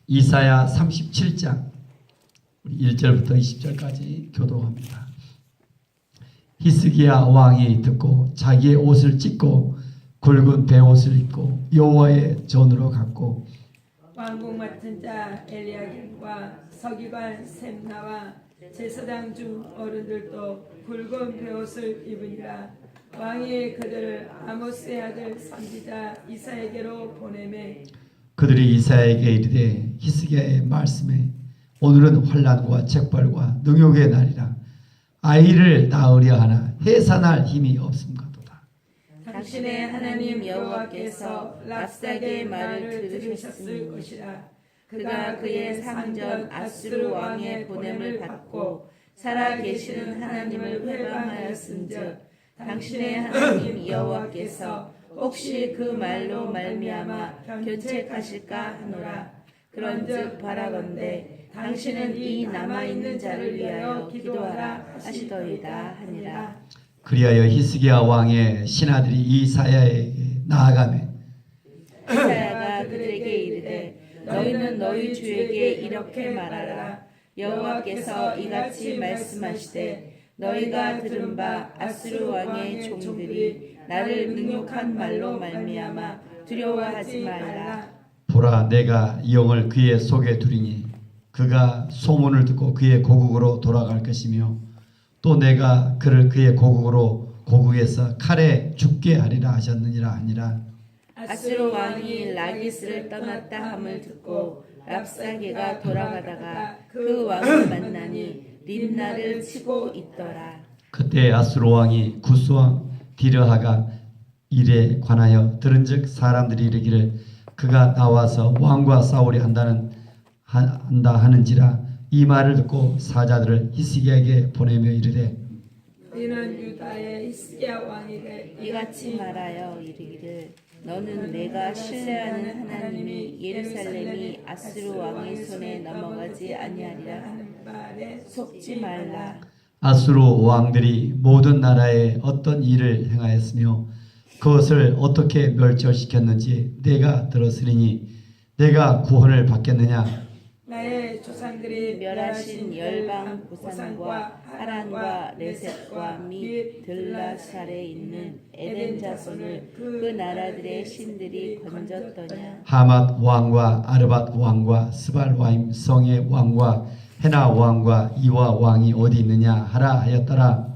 이사야 37장 1절부터 20절까지 교독합니다. 히스기야 왕이 듣고 자기의 옷을 찢고 굵은 베옷을 입고 여호와의 전으로 갔고 왕궁 맡은 자 엘리야김과 서기관 셈나와 제사장 중 어른들도 굵은 베옷을 입으니라. 왕이 그들을 아모스의 아들 선지자 이사야에게로 보내매 그들이 이사야에게 이르되 히스기야의 말씀에 오늘은 환난과 책벌과 능욕의 날이라 아이를 낳으려 하나 해산할 힘이 없음과도다. 당신의 하나님 여호와께서 랍사게의 말을 들으셨을 것이라. 그가 그의 상전 아수르 왕의 보냄을 받고 살아계시는 하나님을 회방하였은즉 당신의 하나님 여호와께서 혹시 그 말로 말미암아 견책하실까 하노라. 그런즉 바라건대 당신은 이 남아있는 자를 위하여 기도하라 하시더이다 하니라. 그리하여 히스기야 왕의 신하들이 이사야에게 나아가매 이사야가 그들에게 이르되 너희는 너희 주에게 이렇게 말하라. 여호와께서 이같이 말씀하시되 너희가 들은 바 아수르 왕의 종들이 나를 능욕한 말로 말미암아 두려워하지 말라. 보라 내가 영을 그의 속에 두리니 그가 소문을 듣고 그의 고국으로 돌아갈 것이며 또 내가 그를 그의 고국에서 칼에 죽게 하리라 하셨느니라 하니라. 아수르 왕이 라기스를 떠났다 함을 듣고 랍사게가 돌아가다가 그 왕을 만나니 림나를 치고 있더라. 그때 아수르 왕이 구스왕 디르하가 일에 관하여 들은즉 사람들이 이르기를 그가 나와서 왕과 싸우려 한다 하는지라. 이 말을 듣고 사자들을 히스기야에게 보내며 이르되 너희는 유다의 히스기야 왕에게 이같이 말하여 이르기를 너는 내가 신뢰하는 하나님이 예루살렘이 아수르 왕의 손에 넘어가지 아니하리라 하는 말에 속지 말라. 아수르 왕들이 모든 나라에 어떤 일을 행하였으며 그것을 어떻게 멸절시켰는지 내가 들었으리니 내가 구원을 받겠느냐. 나의 조상들이 멸하신 열방 고산과 하란과 레셋과 및 들라샬에 있는 에덴 자손을 그 나라들의 신들이 건졌더냐. 하맛 왕과 아르밧 왕과 스발와임 성의 왕과 헤나 왕과 이와 왕이 어디 있느냐 하라 하였더라.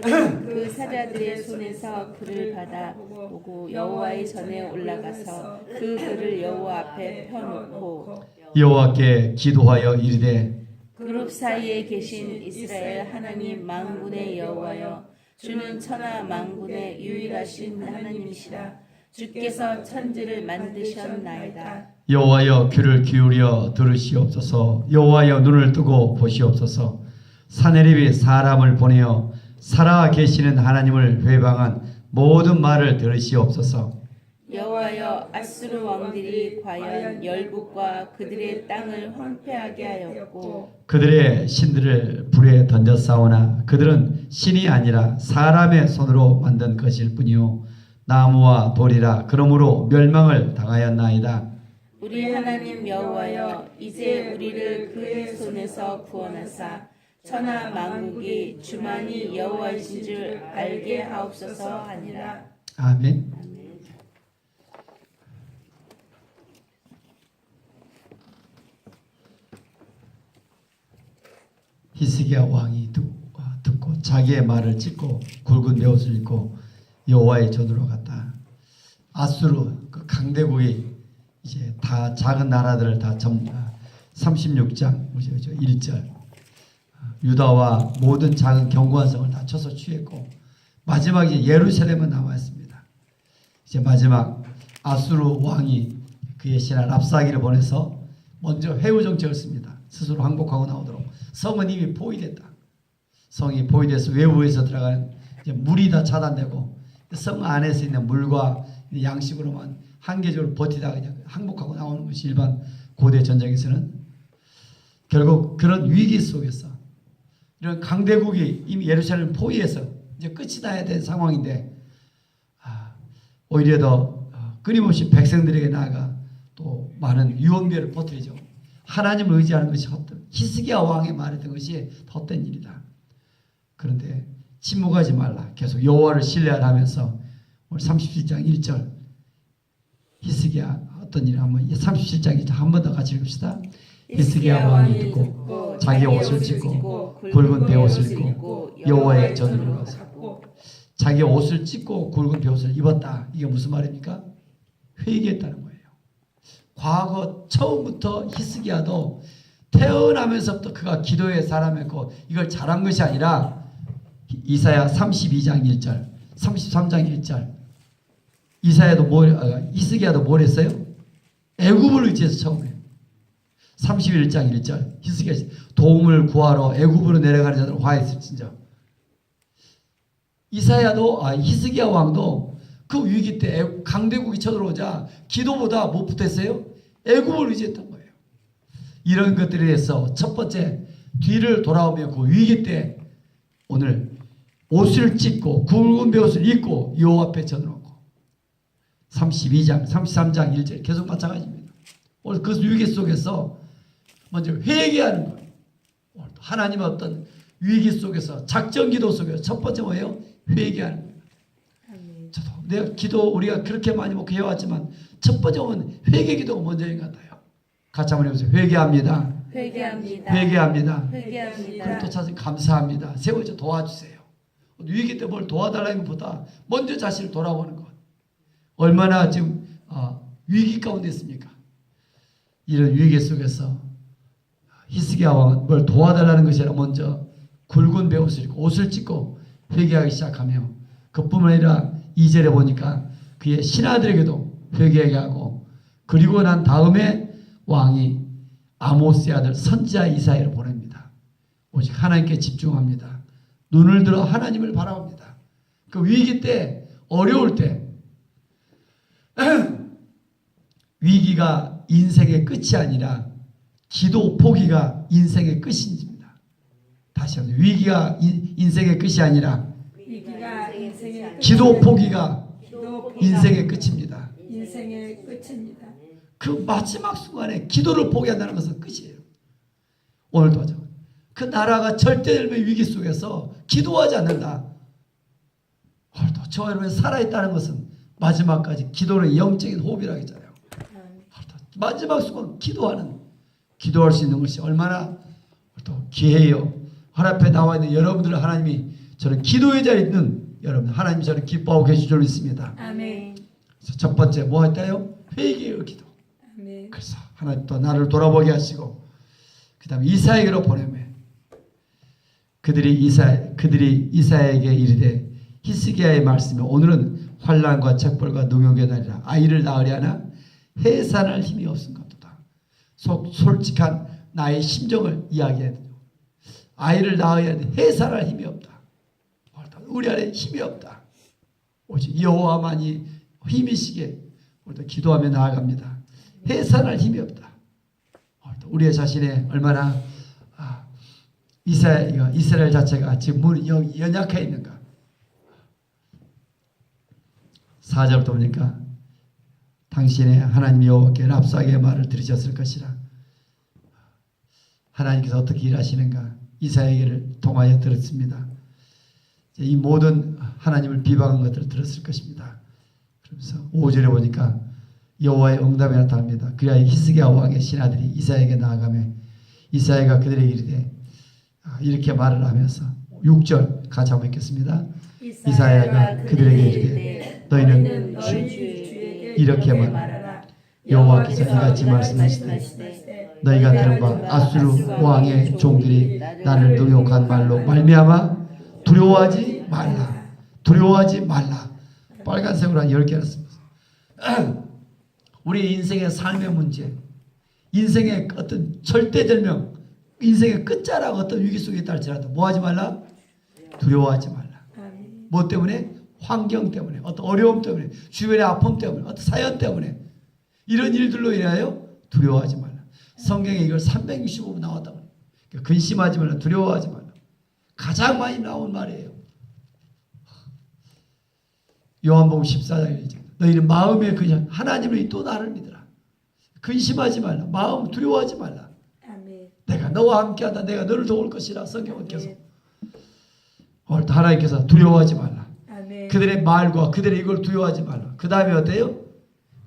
그 사자들의 손에서 글을 받아 보고 여호와의 전에 올라가서 그 글을 여호와 앞에 펴놓고 여호와께 기도하여 이르되 그룹 사이에 계신 이스라엘 하나님 만군의 여호와여 주는 천하 만군의 유일하신 하나님이시라. 주께서 천지를 만드셨나이다. 여호와여 귀를 기울여 들으시옵소서. 여호와여 눈을 뜨고 보시옵소서. 사내립이 사람을 보내어 살아 계시는 하나님을 회방한 모든 말을 들으시옵소서. 여호와여 아수르 왕들이 과연 열국과 그들의 땅을 황폐하게 하였고 그들의 신들을 불에 던져 싸우나 그들은 신이 아니라 사람의 손으로 만든 것일 뿐이요 나무와 돌이라. 그러므로 멸망을 당하였나이다. 우리 하나님 여호와여 이제 우리를 그의 손에서 구원하사 천하 만국이 주만이 여호와이신 줄 알게 하옵소서 하니라. 아멘. 히스기야 왕이 듣고 자기의 말을 찢고 굵은 베옷을 입고 여호와의 전으로 갔다. 아수르 그 강대국이 이제 다 작은 나라들을 다 36장 1절 유다와 모든 작은 견고한 성을 다 쳐서 취했고 마지막에 예루살렘은 남아 있습니다. 이제 마지막 아수르 왕이 그의 신하 랍사기를 보내서 먼저 회유 정책을 씁니다. 스스로 항복하고 나오도록. 성은 이미 포위됐다. 성이 포위돼서 외부에서 들어가는 물이 다 차단되고 성 안에서 있는 물과 양식으로만 한계적으로 버티다가 그냥 항복하고 나오는 것이 일반 고대 전쟁에서는. 결국 그런 위기 속에서 이런 강대국이 이미 예루살렘을 포위해서 이제 끝이 나야 될 상황인데 오히려 더 끊임없이 백성들에게 나아가 또 많은 유언비어를 퍼뜨리죠. 하나님을 의지하는 것이 헛된, 히스기야 왕이 말했던 것이 헛된 일이다. 그런데 침묵하지 말라. 계속 여호와를 신뢰하면서 오늘 37장 1절 히스기야 어떤 일을 한번 37장 1절 한 번 더 같이 읽읍시다. 히스기야 왕이 듣고 자기 옷을 찢고 굵은 베옷을 입고 여호와의 전으로 가서 자기 옷을 찢고 굵은 베옷을 입었다. 이게 무슨 말입니까? 회개했다는 거예요. 과거 처음부터 히스기야도 태어나면서부터 그가 기도의 사람이었고 이걸 잘한 것이 아니라 이사야 32장 1절 33장 1절 히스기야도 뭘 했어요? 애굽을 의지해서 처음에 31장 1절 히스기야 도움을 구하러 애굽으로 내려가는 자들 화했을진저. 히스기야 왕도 그 위기 때 강대국이 쳐들어오자 기도보다 못 붙었어요? 애굽을 의지했던 거예요. 이런 것들에 대해서 첫 번째 뒤를 돌아오며 그 위기 때 오늘 옷을 찢고 굵은 베옷을 입고 여호와 앞에 전놓고 32장 33장 1절 계속 마찬가지입니다. 오늘 그 위기 속에서 먼저 회개하는 거예요. 하나님의 어떤 위기 속에서 작전기도 속에서 첫 번째 뭐예요? 회개하는 거예요. 저도 내가 기도 우리가 그렇게 많이 먹고 해왔지만 첫 번째는 회개기도가 먼저인 것 같아요. 같이 한번 해보세요. 회개합니다. 회개합니다. 회개합니다. 회개합니다. 그럼 또 찾아 감사합니다. 세워져 도와주세요. 위기 때 뭘 도와달라는 것보다 먼저 자신을 돌아보는 것. 얼마나 지금 위기 가운데 있습니까? 이런 위기 속에서 히스기야 왕은 뭘 도와달라는 것이 아니라 먼저 굵은 베옷을 입고 옷을 찢고 회개하기 시작하며 그뿐만 아니라 2절에 보니까 그의 신하들에게도 회개하게 하고 그리고 난 다음에 왕이 아모스의 아들 선지자 이사야를 보냅니다. 오직 하나님께 집중합니다. 눈을 들어 하나님을 바라봅니다. 그 위기 때 어려울 때 위기가 인생의 끝이 아니라 기도 포기가 인생의 끝입니다. 다시 한번 위기가 인생의 끝이 아니라 기도 포기가 인생의 끝입니다. 인생의 끝입니다. 그 마지막 순간에 기도를 포기한다는 것은 끝이에요. 오늘도 하죠. 그 나라가 절대절명의 위기 속에서 기도하지 않는다. 오늘도 저 여러분이 살아있다는 것은 마지막까지 기도는 영적인 호흡이라고 했잖아요. 마지막 순간 기도할 수 있는 것이 얼마나 또 기회요. 하나님 앞에 나와 있는 여러분들을 하나님이 저는 기도의 자리에 있는 여러분 하나님이 저를 기뻐하고 계실 줄 믿습니다. 아멘. 그래서 첫 번째 뭐 했다요? 회개의 기도. 아멘. 그래서 하나님 또 나를 돌아보게 하시고 그 다음에 이사야에게로 보내매 그들이 이사야에게 이르되 히스기야의 말씀이 오늘은 환난과 책벌과 능욕의 날이라 아이를 낳으려 하나 해산할 힘이 없은 것도다. 솔직한 나의 심정을 이야기해야 돼요. 아이를 낳아야 하는데 해산할 힘이 없다. 우리 안에 힘이 없다. 오직 여호와만이 힘이시게 우리도 기도하며 나아갑니다. 해산할 힘이 없다. 우리의 자신에 얼마나 이스라엘 자체가 지금 연약해 있는가. 4절부터 보니까 당신의 하나님 여호와께 랍사게 말을 들으셨을 것이라. 하나님께서 어떻게 일하시는가 이사야에게를 통하여 들었습니다. 이 모든 하나님을 비방한 것들을 들었을 것입니다. 그러면서 5절에 보니까 여호와의 응답이 나타납니다. 그리하여 히스기야 왕의 신하들이 이사야에게 나아가며 이사야가 그들에게 이르되 이렇게 말을 하면서 6절 같이 한번 읽겠습니다. 이사야가 그들에게 이르되 너희는 주에게 이렇게 말하라. 여호와께서 이같이 말씀하시되 너희가 들은 바 아수르 왕의 종들이 나를 능욕한 말로 말미암아 두려워하지 말라. 두려워하지 말라. 빨간색으로 한 10개 놨습니다. 우리 인생의 삶의 문제, 인생의 어떤 절대절명, 인생의 끝자락 어떤 위기 속에 있다 할지라도 뭐 하지 말라? 두려워하지 말라. 뭐 때문에? 환경 때문에, 어떤 어려움 때문에, 주변의 아픔 때문에, 어떤 사연 때문에 이런 일들로 인하여 두려워하지 말라. 성경에 이걸 365번 나왔다고. 근심하지 말라. 두려워하지 말라. 가장 많이 나온 말이에요. 요한복음 14장에 너희는 마음에 그냥 하나님을 또 나를 믿으라. 근심하지 말라. 마음 두려워하지 말라. 아멘. 내가 너와 함께하다. 내가 너를 도울 것이라. 성경은 계속 아멘. 오늘 하나님께서 두려워하지 말라. 아멘. 그들의 말과 그들의 이걸 두려워하지 말라. 그 다음에 어때요?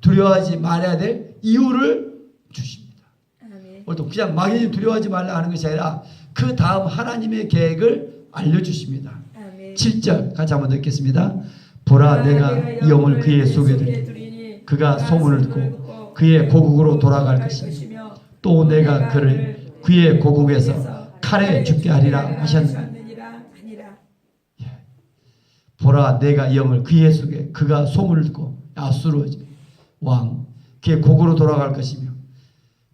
두려워하지 말아야 될 이유를 주십니다. 아멘. 오늘도 그냥 막연히 두려워하지 말라 하는 것이 아니라 그 다음 하나님의 계획을 알려주십니다. 아멘. 7절 같이 한번 듣겠습니다. 보라 내가 이 영을 그의 속에 두리니 그가 소문을 듣고 그의 고국으로 돌아갈 것이며 또 내가 그를 그의 고국에서 칼에 죽게 하리라 하셨느니라. 보라 내가 이 영을 그의 속에 그가 소문을 듣고 아수르 왕 그의 고국으로 돌아갈 것이며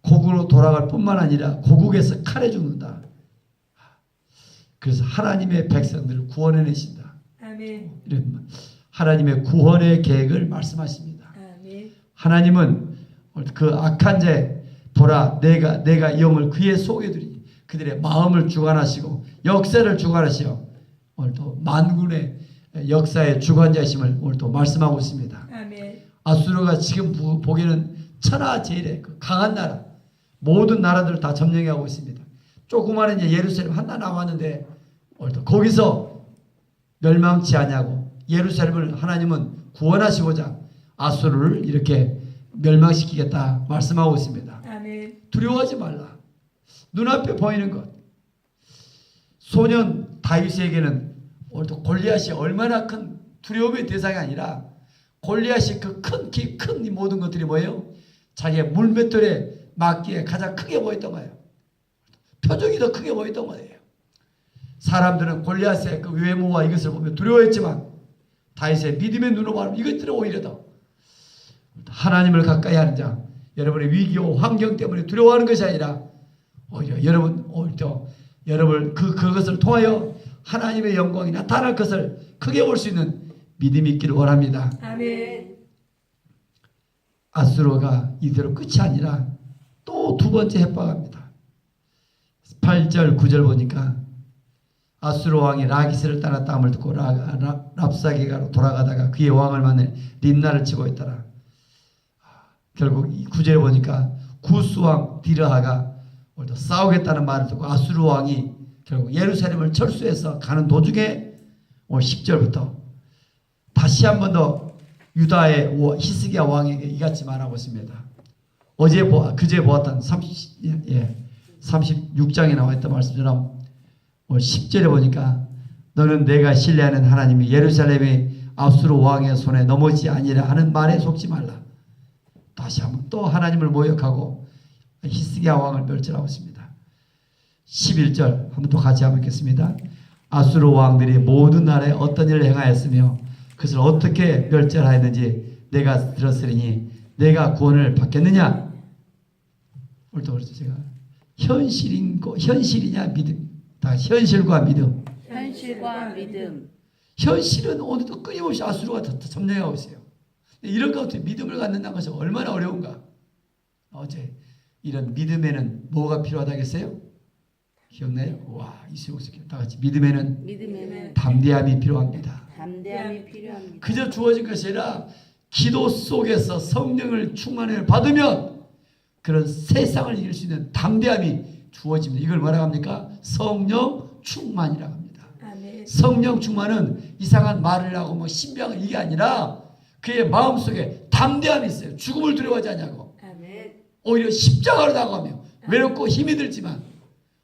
고국으로 돌아갈 뿐만 아니라 고국에서 칼에 죽는다. 그래서 하나님의 백성들을 구원해내신다. 아멘. 이런 하나님의 구원의 계획을 말씀하십니다. 아멘. 하나님은 그 악한 자의 보라 내가 이 영을 그의 속에 두리니 그들의 마음을 주관하시고 역사를 주관하시어 오늘 또 만군의 역사의 주관자이심을 오늘 또 말씀하고 있습니다. 아멘. 아수르가 지금 보기에는 천하제일의 그 강한 나라 모든 나라들을 다 점령하고 있습니다. 조그마한 이제 예루살렘 하나 남았는데 오늘 또 거기서 멸망치 아니하고 예루살렘을 하나님은 구원하시고자 아수르를 이렇게 멸망시키겠다 말씀하고 있습니다. 아멘. 두려워하지 말라. 눈앞에 보이는 것. 소년 다윗에게는 오늘도 골리앗이 얼마나 큰 두려움의 대상이 아니라 골리앗이 그 큰 키, 큰 이 모든 것들이 뭐예요? 자기의 물맷돌에 맞기에 가장 크게 보였던 거예요. 표정이 더 크게 보였던 거예요. 사람들은 골리앗의 그 외모와 이것을 보며 두려워했지만 다윗의 믿음의 눈으로 바로 이것들은 오히려 더 하나님을 가까이 하는 자, 여러분의 위기와 환경 때문에 두려워하는 것이 아니라 오히려 여러분 그것을 통하여 하나님의 영광이 나타날 것을 크게 볼 수 있는 믿음이 있기를 원합니다. 아멘. 아수르가 이대로 끝이 아니라 또 두 번째 협박합니다. 8절 9절 보니까 아수르 왕이 라기스를 따라 땀을 듣고 랍사게가로 돌아가다가 그의 왕을 만나 림나를 치고 있더라. 결국 9절에 보니까 구스 왕 디르하가 오늘도 싸우겠다는 말을 듣고 아수르 왕이 결국 예루살렘을 철수해서 가는 도중에 10절부터 다시 한 번 더 유다의 히스기야 왕에게 이같이 말하고 있습니다. 그제 보았던 36장에 나와 있던 말씀처럼 10절에 보니까 너는 내가 신뢰하는 하나님이 예루살렘의 아수르 왕의 손에 넘어지지 아니라 하는 말에 속지 말라. 다시 한번 또 하나님을 모욕하고 히스기야 왕을 멸절하고 있습니다. 11절 한번 또 같이 한번 읽겠습니다. 아수르 왕들이 모든 나라에 어떤 일을 행하였으며 그것을 어떻게 멸절하였는지 내가 들었으니 내가 구원을 받겠느냐? 오늘도 그렇죠. 제가 현실이냐 믿음. 다 현실과 믿음. 현실과 믿음. 현실은 오늘도 끊임없이 아수르가 점령하고 있어요. 이런 가운데 믿음을 갖는다는 것은 얼마나 어려운가. 어제 이런 믿음에는 뭐가 필요하다겠어요? 기억나요? 와, 이수용스키 다 같이 믿음에는 담대함이 필요합니다. 담대함이 필요합니다. 그저 주어진 것이 아니라 기도 속에서 성령을 충만을 받으면 그런 세상을 이길 수 있는 담대함이 주어집니다. 이걸 뭐라고 합니까? 성령 충만이라고 합니다. 아멘. 성령 충만은 이상한 말을 하고 뭐 신병을 이게 아니라 그의 마음속에 담대함이 있어요. 죽음을 두려워하지 않냐고. 아멘. 오히려 십자가로 나가며 외롭고 힘이 들지만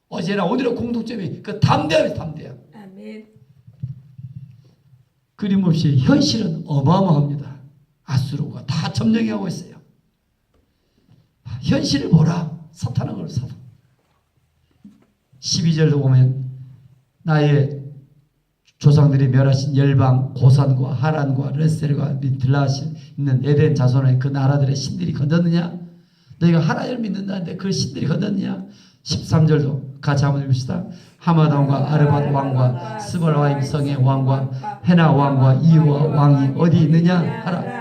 어제나 오늘의 공통점이 그 담대함이 담대함. 아멘. 끊임없이 현실은 어마어마합니다. 아수르가 다 점령하고 있어요. 현실을 보라. 사탄은 걸 사탄. 12절도 보면 나의 조상들이 멸하신 열방 고산과 하란과 레셀과 미틀라시 있는 에덴 자손의 그 나라들의 신들이 건졌느냐? 너희가 하나님을 믿는다는데 그 신들이 건졌느냐? 13절도 같이 한번 읽읍시다. 하마담과 아르밧 왕과 스발와임 성의 왕과 헤나 왕과 이와 왕이 어디 있느냐 하라.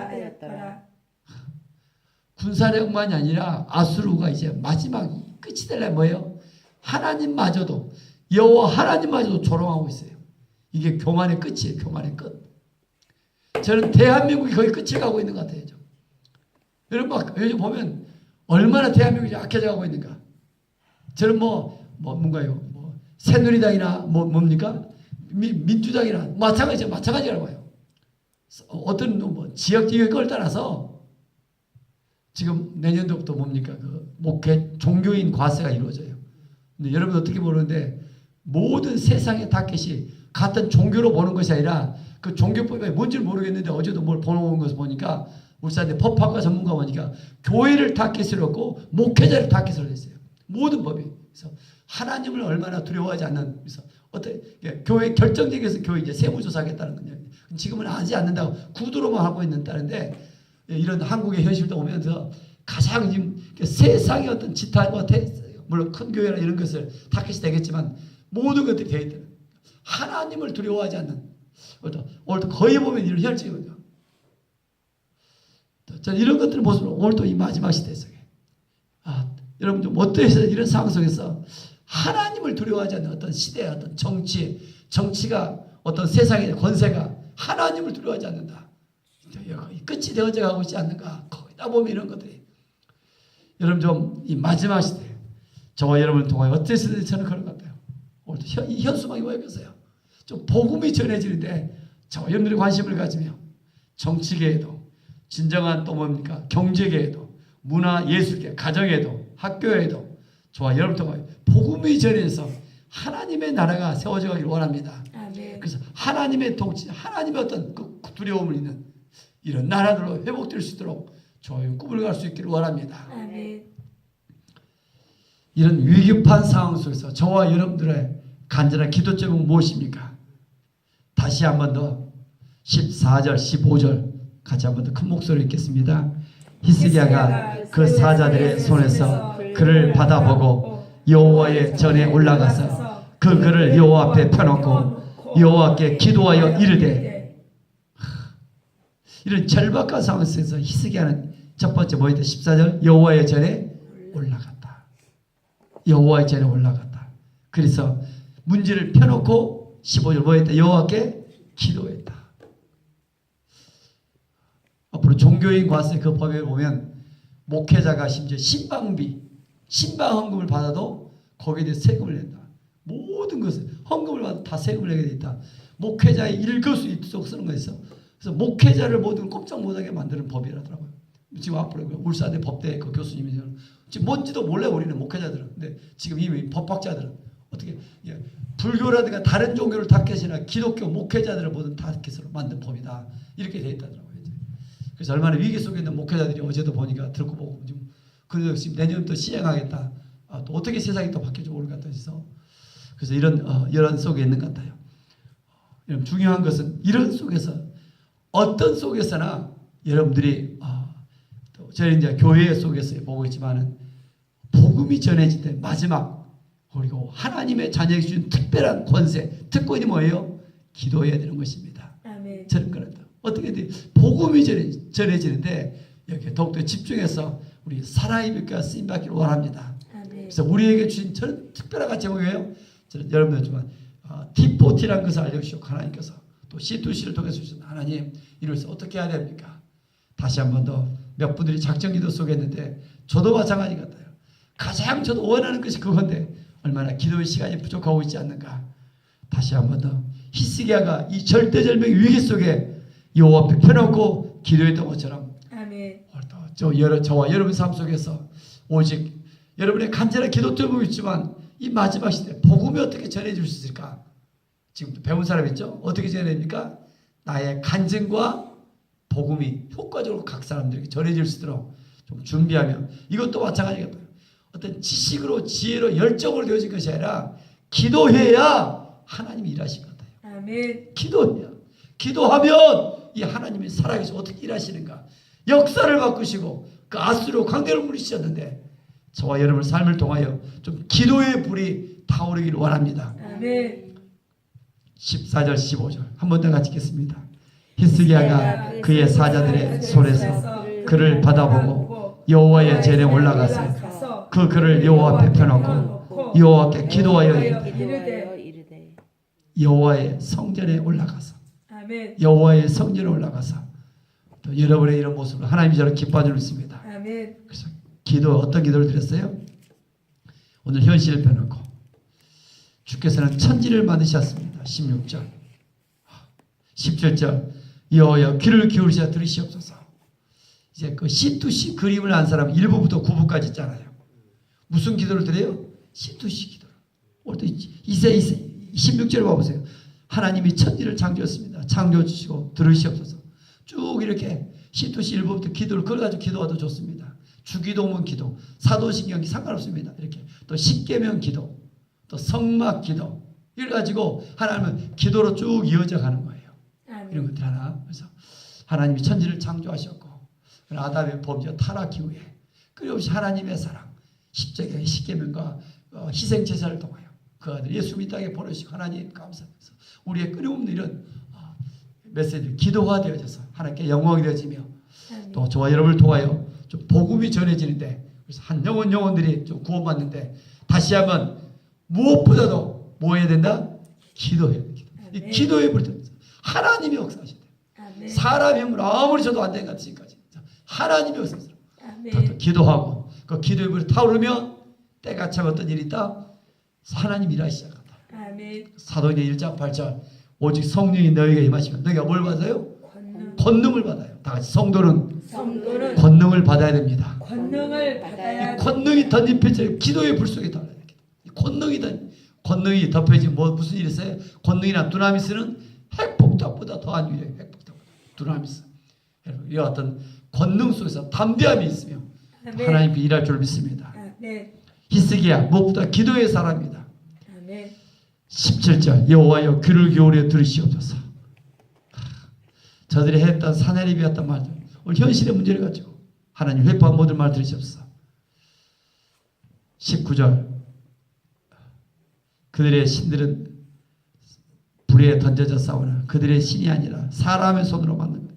군사력만이 아니라 아수르가 이제 마지막 끝이 되려면 뭐예요? 하나님마저도 여호와 하나님마저도 조롱하고 있어요. 이게 교만의 끝이에요. 교만의 끝. 저는 대한민국이 거의 끝을 가고 있는 것 같아요. 여러분 막 요즘 보면 얼마나 대한민국이 약해져 가고 있는가. 저는 뭔가요? 새누리당이나 뭡니까? 민주당이나 마찬가지라고 해요. 어떤 지역을 따라서 지금 내년도부터 뭡니까? 그 목회 종교인 과세가 이루어져요. 근데 여러분 어떻게 보는데 모든 세상의 타겟이 같은 종교로 보는 것이 아니라 그 종교법이 뭔지 모르겠는데 어제도 뭘 보는 것을 보니까 울산대 법학과 전문가 보니까 교회를 타겟으로 했고 목회자를 타겟으로 했어요. 모든 법이. 그래서 하나님을 얼마나 두려워하지 않는, 그래서 교회 결정적에서 교회 이제 세무조사하겠다는 거냐. 지금은 하지 않는다고 구두로만 하고 있는다는데 이런 한국의 현실도 오면서 가장 지금 세상의 어떤 지탄과 물론 큰 교회나 이런 것을 타겟이 되겠지만 모든 것들이 되어 있다. 하나님을 두려워하지 않는 오늘도 거의 보면 이런 현실이거든요. 저는 이런 것들을 모습으로 오늘도 이 마지막 시대 속에 여러분 좀 어떠해서 이런 상황 속에서 하나님을 두려워하지 않는 어떤 시대의 어떤 정치가 어떤 세상의 권세가 하나님을 두려워하지 않는다. 끝이 되어져 가고 있지 않는가. 거기다 보면 이런 것들이 여러분 좀 이 마지막 시대 저와 여러분을 통하여 어땠을지 저는 그런 것 같아요. 오늘도 이 현수막이 뭐였겠어요. 좀 복음이 전해지는데 저와 여러분들이 관심을 가지며 정치계에도 진정한 또 뭡니까 경제계에도 문화 예술계 가정에도 학교에도 저와 여러분 통하여 복음이 전해져서 하나님의 나라가 세워져 가기를 원합니다. 아멘. 그래서 하나님의 통치, 하나님의 어떤 그 두려움을 있는 이런 나라들로 회복될 수 있도록 저희 꿈을 갈 수 있기를 원합니다. 아멘. 이런 위급한 상황 속에서 저와 여러분들의 간절한 기도 제목은 무엇입니까? 다시 한 번 더 14절, 15절 같이 한 번 더 큰 목소리로 읽겠습니다. 히스기야가 그 사자들의 손에서 그를 받아보고 여호와의 전에 올라가서 그 글을 여호와 앞에 펴놓고 여호와께 기도하여 이르되 이런 절박한 상황 속에서 히스기야는 첫 번째 뭐였다? 14절 여호와의 전에 올라갔다. 여호와의 전에 올라갔다. 그래서 문제를 펴놓고 15절 뭐였다? 여호와께 기도했다. 앞으로 종교인 과세 그 법에 보면 목회자가 심지어 신방헌금을 받아도 거기에 대해 세금을 낸다. 모든 것을 헌금을 받아도 다 세금을 내게 돼 있다. 목회자의 일거수일투족 쓰는 거 있어. 그래서 목회자를 모든 꼼짝 못하게 만드는 법이라더라고요. 지금 앞으로 울산대 법대 그 교수님이 지금 뭔지도 몰라요. 우리는 목회자들은. 근데 지금 이미 법학자들은 어떻게 불교라든가 다른 종교를 타겟이나 기독교 목회자들을 모든 타겟으로 만든 법이다. 이렇게 돼 있다더라고요. 그래서 얼마나 위기 속에 있는 목회자들이 어제도 보니까 듣고 보고 지금 내년부터 시행하겠다. 또 어떻게 세상이 또 바뀔지 모를 것 같아서 그래서 이런 속에 있는 것 같아요. 여러분 중요한 것은 이런 속에서 어떤 속에서나 여러분들이 또 저희 이제 교회 속에서 보고 있지만은 복음이 전해질 때 마지막 그리고 하나님의 자녀에게 주신 특별한 권세 특권이 뭐예요? 기도해야 되는 것입니다. 아멘. 저는 그런다. 어떻게 돼? 복음이 전해지는데 여기 더욱더 집중해서 우리 사랑의 빛과 쓰임 받기를 원합니다. 아멘. 그래서 우리에게 주신 저는 특별한 제목이에요. 저는 여러분들지만 T4T라는 것을 알려주시고 하나님께서 또 C2C를 통해서 주신 하나님 이로서 어떻게 해야 됩니까? 다시 한 번 더 몇 분들이 작정기도 속에 있는데 저도 마찬가지 같아요. 가장 저도 원하는 것이 그건데 얼마나 기도의 시간이 부족하고 있지 않는가. 다시 한 번 더 히스기야가 이 절대절명의 위기 속에 여호와 앞에 펴놓고 기도했던 것처럼 아멘. 저와 여러분 삶 속에서 오직 여러분의 간절한 기도 때문에 있지만 이 마지막 시대 복음이 어떻게 전해질 수 있을까? 지금 배운 사람 있죠? 어떻게 전해집니까? 나의 간증과 복음이 효과적으로 각 사람들에게 전해질 수 있도록 좀 준비하면 이것도 마찬가지겠다. 어떤 지식으로 지혜로 열정으로 되어진 것이 아니라 기도해야 하나님이 일하실 것 같아요. 아멘. 기도해야. 기도하면 이 하나님이 살아계셔 어떻게 일하시는가. 역사를 바꾸시고 그 아수르 광대를 물리치셨는데 저와 여러분의 삶을 통하여 좀 기도의 불이 타오르기를 원합니다. 아멘. 14절 15절 한 번 더 같이 읽겠습니다. 히스기야가 그의 사자들의 손에서 그를 받아보고 여호와의 전에 올라가서 그 글을 여호와 앞에 펴놓고 여호와께 기도하여 이르되 이르되 여호와의 성전에 올라가서 아멘. 아멘. 여호와의 성전에 올라가서 또 여러분의 이런 모습을 하나님이 저를 기뻐해 주십니다. 아멘. 그래서 어떤 기도를 드렸어요? 오늘 현실을 펴놓고 주께서는 천지를 만드셨습니다. 16절 17절 여호와여 귀를 기울이셔 들으시옵소서. 이제 그 C2C 그림을 안 사람 1부부터 9부까지 있잖아요. 무슨 기도를 드려요? C2C 기도를. 오늘 16절 봐보세요. 하나님이 천지를 창조했습니다. 창조해 주시고 들으시옵소서. 쭉 이렇게 C2C 1부부터 기도를 걸어가지고 기도하도 좋습니다. 주기도문 기도, 사도신경기 상관없습니다. 이렇게 또 십계명 기도, 또 성막 기도 이래 가지고 하나님은 기도로 쭉 이어져 가는 거예요. 아멘. 이런 것들 하나. 그래서 하나님이 천지를 창조하셨고 아담의 범죄 타락 이후에 끊임없이 하나님의 사랑, 십자가의 십계명과 희생 제사를 통하여 그 아들 예수 이 땅에 보내시고 하나님 감사해서 우리의 끊임없는 이런 메시지를 기도화되어져서 하나님께 영광이 되어지며 아멘. 또 저와 여러분을 통하여 좀 복음이 전해지는데 그래서 한 영혼들이 좀 구원받는데 다시 한번 무엇보다도 뭐 해야 된다? 기도해야 돼. 이 아멘. 기도해 볼 때 하나님이 역사하신대. 아멘. 사람의 힘으로 아무리 저도 안 된 것 같으니까지 하나님이 역사하신다. 또 아멘. 기도하고 그 기도의 불이 타오르면 때가 참 어떤 일이 있다? 하나님 일하기 시작한다. 아멘. 사도행전 1장 8절 오직 성령이 너희에게 임하시면 너희가 뭘 받아요? 권능. 권능을 받아요. 다 같이 성도는 성도는 권능을 받아야 됩니다. 권능을 받아야 권능이 덧입혀져 기도의 불 속에 달라요. 권능이 덮여지면 무슨 일이 있어요? 권능이나 두나미스는 핵폭탄보다 더한 위력이에요. 핵폭탄보다 두나미스. 여러분 이 어떤 권능 속에서 담대함이 있으며 아멘. 하나님께 일할 줄 믿습니다. 아멘. 히스기야 무엇보다 기도의 사람이다. 아멘. 17절 여호와여 귀를 기울여 들으시옵소서. 저들이 했던 사내립이었던 말들 오늘 현실의 문제를 가지고 하나님 회개한 모든 말 들으시옵소서. 19절 그들의 신들은 불에 던져져 싸우나 그들의 신이 아니라 사람의 손으로 만든 것.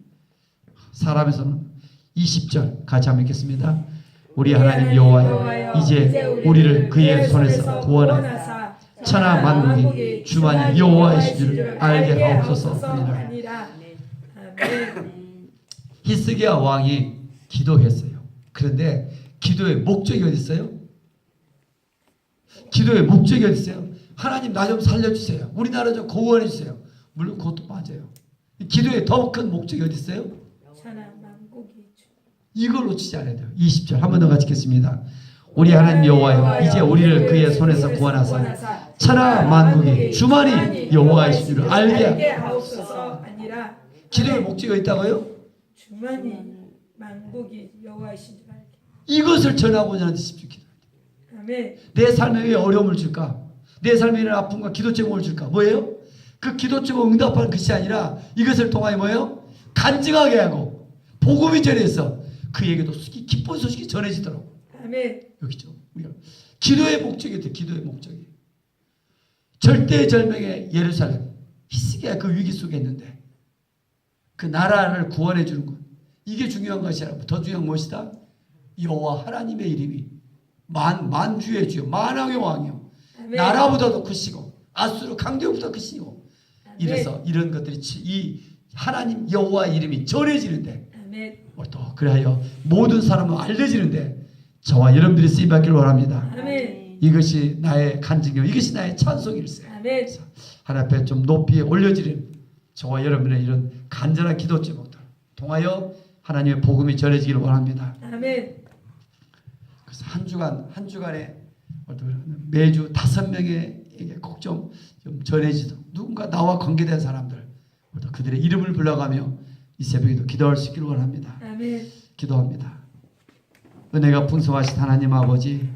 사람의 손으로. 20절 같이 한번 읽겠습니다. 우리 하나님 여호와여 이제 우리를 그의 손에서 구원하사 천하 만국이 주만이 여호와이신 줄을 알게 하옵소서 하니라. 아멘. 히스기야 왕이 기도했어요. 그런데 기도의 목적이 어디 있어요? 기도의 목적이 어디 있어요? 하나님 나 좀 살려주세요. 우리나라 좀 구원해 주세요. 물론 그것도 맞아요. 기도의 더 큰 목적이 어디 있어요? 천하 만국이 주. 이걸 놓치지 않아야 돼요. 20절 한 번 더 같이 읽겠습니다. 우리 하나님 여호와여 이제 우리를 그의 손에서 구원하사 천하 만국이 주만이 여호와이신 줄을 알게 하옵소서 아니라 기도의 목적이 있다고요? 주만이 만국이 여호와이신 줄 알게. 이것을 전하고자 하는 집중 기도. 아멘. 내 삶에 왜 어려움을 줄까? 내 삶에 있는 아픔과 기도 제목을 줄까? 뭐예요? 그 기도 제목 응답하는 것이 아니라 이것을 통하여 뭐예요? 간증하게 하고 복음이 전해서 그에게도 기쁜 소식이 전해지도록. 아멘. 여기죠. 우리가 기도의 목적이 돼. 기도의 목적이. 절대절명의 예루살렘. 히스기야 그 위기 속에 있는데 그 나라를 구원해 주는 것. 이게 중요한 것이 아니라 더 중요한 무엇이다? 여호와 하나님의 이름이 만주의 주요 만왕의 왕이요. 아멘. 나라보다도 크시고 아수르 강대국보다 크시고 아멘. 이래서 이런 것들이 이 하나님 여호와 이름이 전해지는데 아멘. 또 그래야 모든 사람은 알려지는데 저와 여러분들이 쓰임받기를 원합니다. 아멘. 이것이 나의 간증이요 이것이 나의 찬송일세. 아멘. 하나님 앞에 좀 높이 올려지는 저와 여러분의 이런 간절한 기도 제목들 통하여 하나님의 복음이 전해지기를 원합니다. 아멘. 그래서 한 주간에 매주 5명에게 꼭 좀 전해지도록 누군가 나와 관계된 사람들 그들의 이름을 불러가며 이 새벽에도 기도할 수 있기를 원합니다. 아멘. 기도합니다. 은혜가 풍성하신 하나님 아버지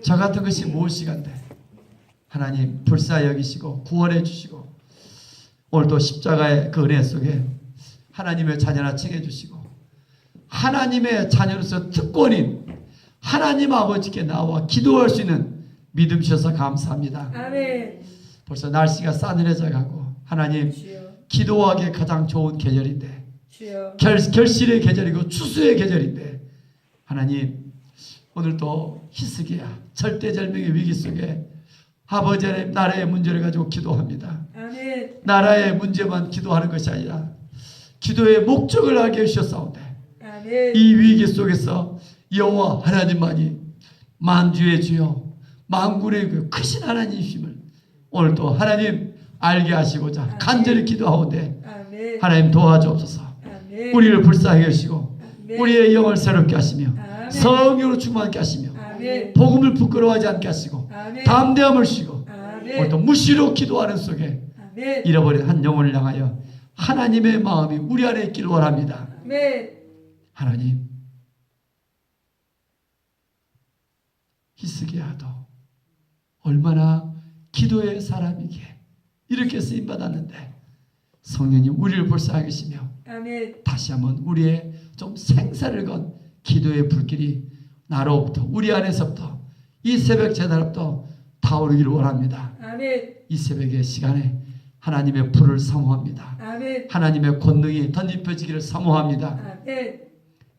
저 같은 것이 무엇이간데 하나님 불쌍히 여기시고 구원해 주시고 오늘도 십자가의 그 은혜 속에 하나님의 자녀나 챙겨주시고 하나님의 자녀로서 특권인 하나님 아버지께 나와 기도할 수 있는 믿음 주셔서 감사합니다. 아멘. 벌써 날씨가 싸늘해져 가고 하나님 주여. 기도하기에 가장 좋은 계절인데 주여. 결실의 계절이고 추수의 계절인데 하나님 오늘도 히스기야 절대절명의 위기 속에 아버지 하나님, 나라의 문제를 가지고 기도합니다. 아멘. 나라의 문제만 기도하는 것이 아니라 기도의 목적을 알게 해주셨사온데 아멘. 이 위기 속에서 여호와 하나님만이 만주의 주여 만군의 그 크신 하나님이심을 오늘도 하나님 알게 하시고자 간절히 기도하오되 아멘. 하나님 도와주옵소서. 아멘. 우리를 불쌍히 하시고 아멘. 우리의 영을 새롭게 하시며 아멘. 성령으로 충만하게 하시며 아멘. 복음을 부끄러워하지 않게 하시고 아멘. 담대함을 주시고 아멘. 오늘도 무시로 기도하는 속에 아멘. 잃어버린 한 영혼을 향하여 하나님의 마음이 우리 안에 있기를 원합니다. 아멘. 하나님, 히스기야도 얼마나 기도의 사람이기에 이렇게 쓰임받았는데 성령님 우리를 불쌍히 하시며 아멘. 다시 한번 우리의 좀 생사를 건 기도의 불길이 나로부터 우리 안에서부터 이 새벽 제단부터 타오르기를 원합니다. 아멘. 이 새벽의 시간에 하나님의 불을 사모합니다. 아멘. 하나님의 권능이 덧입혀지기를 사모합니다. 아멘.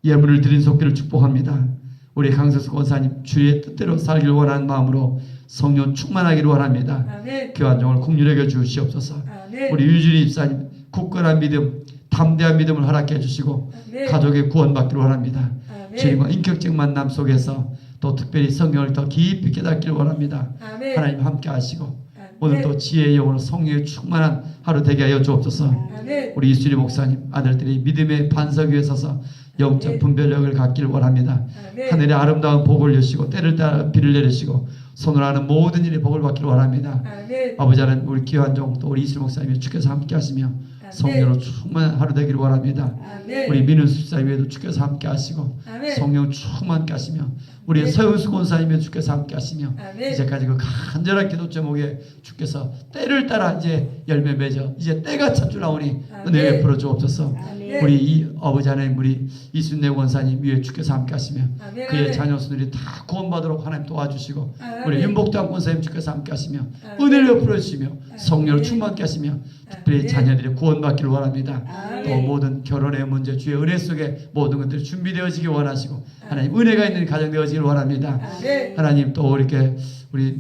예물을 드린 속기를 축복합니다. 우리 강석수 권사님 주의 뜻대로 살기를 원하는 마음으로 성령 충만하기를 원합니다. 아멘. 교환종을 국률하게 주시옵소서. 아멘. 우리 유진이 입사님 굳건한 믿음, 담대한 믿음을 허락해 주시고 아멘. 가족의 구원받기를 원합니다. 아멘. 주님과 인격적 만남 속에서 또 특별히 성경을 더 깊이 깨닫기를 원합니다. 아멘. 하나님 함께 하시고 아멘. 오늘 또 지혜의 영으로 성령의 충만한 하루 되게 하여 주옵소서. 아멘. 우리 이수리 목사님 아들들이 믿음의 반석 위에 서서 영적 분별력을 갖기를 원합니다. 아멘. 하늘의 아름다운 복을 여시고 때를 따라 비를 내리시고 손으로 하는 모든 일에 복을 받기를 원합니다. 아멘. 아버지 하나님 우리 귀환종 또 우리 이수리 목사님이 주께서 함께 하시며 성령으로 충만한 하루 되기를 원합니다. 아멘. 우리 민우 집사님에도 주께서 함께 하시고 아멘. 성령 충만케 하시며 우리 아멘. 서영수 권사님에도 주께서 함께 하시며 아멘. 이제까지 그 간절한 기도 제목에 주께서 때를 따라 이제 열매 맺어 이제 때가 찾주나오니 아멘. 은혜 베풀어 주옵소서. 아멘. 우리 이 아버지 하나님 우리 이순례 권사님 위에 주께서 함께 하시며 아멘. 그의 아멘. 자녀수들이 다 구원받도록 하나님 도와주시고 아멘. 우리 윤복당 권사님 주께서 함께 하시며 아멘. 은혜를 베풀어 주시며 성령을 충만케 하시며 특별히 아멘. 자녀들이 구원받기를 원합니다. 아멘. 또 모든 결혼의 문제 주의 은혜 속에 모든 것들이 준비되어지기 원하시고 하나님 은혜가 있는 가정 되어지기를 원합니다. 아멘. 하나님 또 이렇게 우리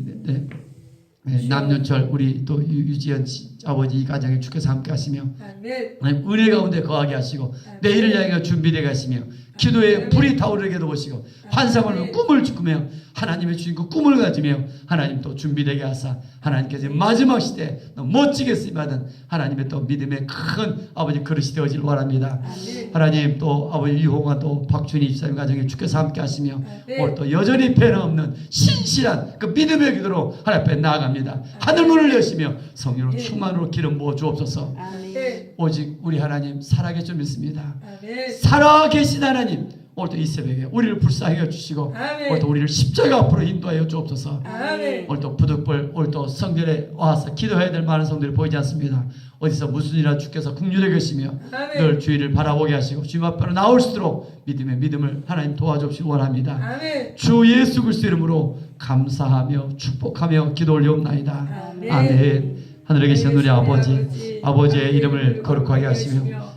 남윤철 우리 또 유지연 아버지 이 가정에 주께서 함께 하시며 아멘. 하나님 은혜 가운데 거하게 하시고 내일을 향해 준비되게 하시며 기도에 불이 타오르게 도우시고 환상을 꿈을 꾸며 하나님의 주신 그 꿈을 가지며 하나님 또 준비되게 하사 하나님께서 마지막 시대에 멋지게 쓰임받은 하나님의 또 믿음의 큰 아버지 그릇이 되어질 원합니다. 아멘. 하나님 또 아버지 이홍아 또 박준희 집사님 가정에 주께서 함께 하시며 아멘. 오늘 또 여전히 변함없는 신실한 그 믿음의 기도로 하나님 앞에 나아갑니다. 하늘문을 여시며 성령으로 충만으로 기름 부어 주옵소서. 아멘. 오직 우리 하나님 살아계신 믿습니다. 아멘. 살아계신 하나님 오늘도 이 새벽에 우리를 불쌍히 해주시고 아멘. 오늘도 우리를 십자가 앞으로 인도하여 주옵소서. 아멘. 오늘도 부득불 오늘도 성전에 와서 기도해야 될 많은 성들이 보이지 않습니다. 어디서 무슨 일이나 주께서 국률에 계시며 아멘. 늘 주의를 바라보게 하시고 주님 앞으로 나올 수 있도록 믿음을 하나님 도와주시기 원합니다. 아멘. 주 예수 그리스도 이름으로 감사하며 축복하며 기도 올리옵나이다. 아멘. 아멘. 하늘에 계신 우리 아버지의 이름을 거룩하게 하시며